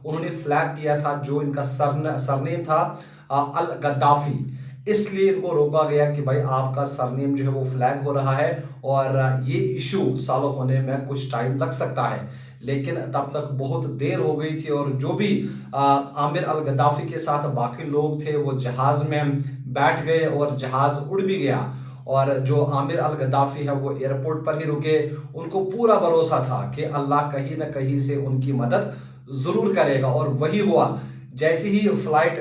उन्होंने फ्लैग किया था जो इनका सरनेम था अल गद्दाफी। इसलिए इनको रोका गया कि भाई आपका सरनेम जो है वो फ्लैग हो रहा है और ये इशू सॉल्व होने में कुछ टाइम लग सकता है। लेकिन तब तक बहुत देर हो गई थी और जो भी आमिर अल गद्दाफी के साथ बाकी लोग थे वो जहाज में बैठ गए और जहाज उड़ भी गया। और जो आमिर अल गद्दाफी है वो एयरपोर्ट पर ही रुके। उनको पूरा भरोसा था कि अल्लाह कहीं ना कहीं से उनकी मदद जरूर करेगा और वही हुआ। जैसे ही फ्लाइट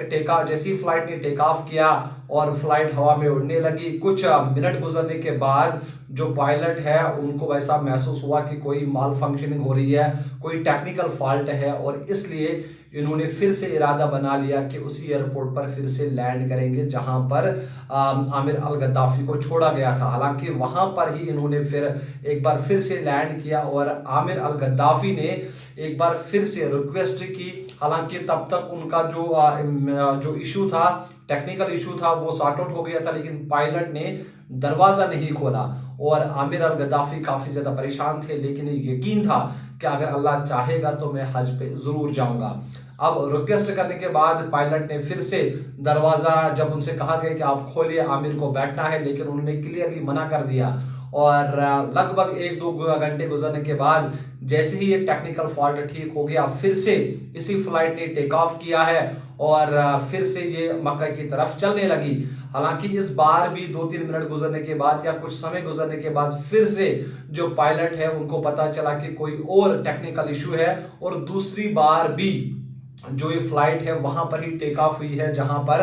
ने टेक ऑफ किया और फ्लाइट हवा में उड़ने लगी, कुछ मिनट गुजरने के बाद जो पायलट है उनको वैसा महसूस हुआ कि कोई माल फंक्शनिंग हो रही है, कोई टेक्निकल फॉल्ट है और इसलिए इन्होंने फिर से इरादा बना लिया कि उसी एयरपोर्ट पर फिर से लैंड करेंगे जहां पर आमिर अल गद्दाफी को छोड़ा गया था। हालांकि वहां पर ही इन्होंने फिर एक बार फिर से लैंड किया और आमिर अल गद्दाफी ने एक बार फिर से रिक्वेस्ट की। हालांकि तब तक उनका जो इशू था, टेक्निकल इशू था, वो सॉर्ट आउट हो गया था, लेकिन पायलट ने दरवाजा नहीं खोला और आमिर अल गद्दाफी काफी ज्यादा परेशान थे। लेकिन यकीन था कि अगर अल्लाह चाहेगा तो मैं हज पे जरूर जाऊंगा। अब रिक्वेस्ट करने के बाद पायलट ने फिर से दरवाजा, जब उनसे कहा गया कि आप खोलिए, आमिर को बैठना है, लेकिन उन्होंने क्लियरली मना कर दिया। और लगभग 1-2 घंटे गुजरने के बाद जैसे ही ये टेक्निकल फॉल्ट ठीक हो गया, फिर से इसी फ्लाइट ने टेक ऑफ किया है और फिर से ये मक्का की तरफ चलने लगी। हालांकि इस बार भी 2-3 मिनट गुजरने के बाद या कुछ समय गुजरने के बाद फिर से जो पायलट है उनको पता चला कि कोई और टेक्निकल इशू है और दूसरी बार भी जो ये फ्लाइट है वहां पर ही टेक ऑफ हुई है जहां पर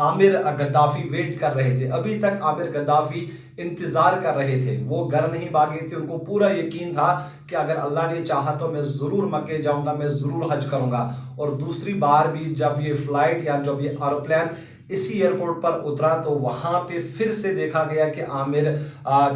आमिर गद्दाफी वेट कर रहे थे। अभी तक आमिर गद्दाफी इंतजार कर रहे थे, वो घर नहीं भागे थे। उनको पूरा यकीन था कि अगर अल्लाह ने चाहा तो मैं जरूर मक्के जाऊंगा, मैं जरूर हज करूंगा। और दूसरी बार भी जब ये फ्लाइट या जब ये एरोप्लेन इसी एयरपोर्ट पर उतरा तो वहां पे फिर से देखा गया कि आमिर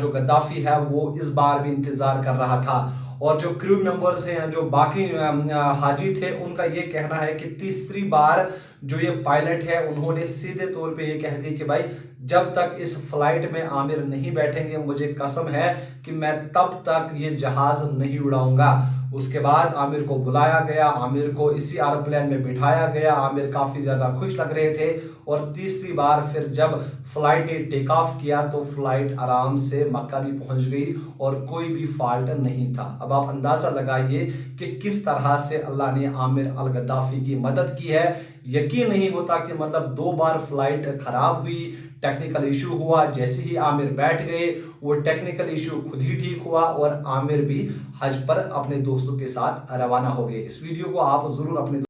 जो गद्दाफी है वो इस बार भी इंतजार कर रहा था। और जो क्रू मेंबर्स हैं, जो बाकी हाजी थे, उनका ये कहना है कि तीसरी बार जो ये पायलट है उन्होंने सीधे तौर पे ये कह दिया कि भाई जब तक इस फ्लाइट में आमिर नहीं बैठेंगे मुझे कसम है कि मैं तब तक ये जहाज नहीं उड़ाऊंगा। उसके बाद आमिर को बुलाया गया, आमिर को इसी एरोप्लेन में बिठाया गया। आमिर काफी ज्यादा खुश लग रहे थे और तीसरी बार फिर जब फ्लाइट ने टेक ऑफ किया तो फ्लाइट आराम से मक्का भी पहुंच गई और कोई भी फॉल्ट नहीं था। अब आप अंदाजा लगाइए कि किस तरह से अल्लाह ने आमिर अल गद्दाफी की मदद की है। यकीन नहीं होता कि मतलब 2 बार फ्लाइट खराब हुई, टेक्निकल इशू हुआ, जैसे ही आमिर बैठ गए वो टेक्निकल इशू खुद ही ठीक हुआ और आमिर भी हज पर अपने दोस्तों के साथ रवाना हो गए। इस वीडियो को आप जरूर अपने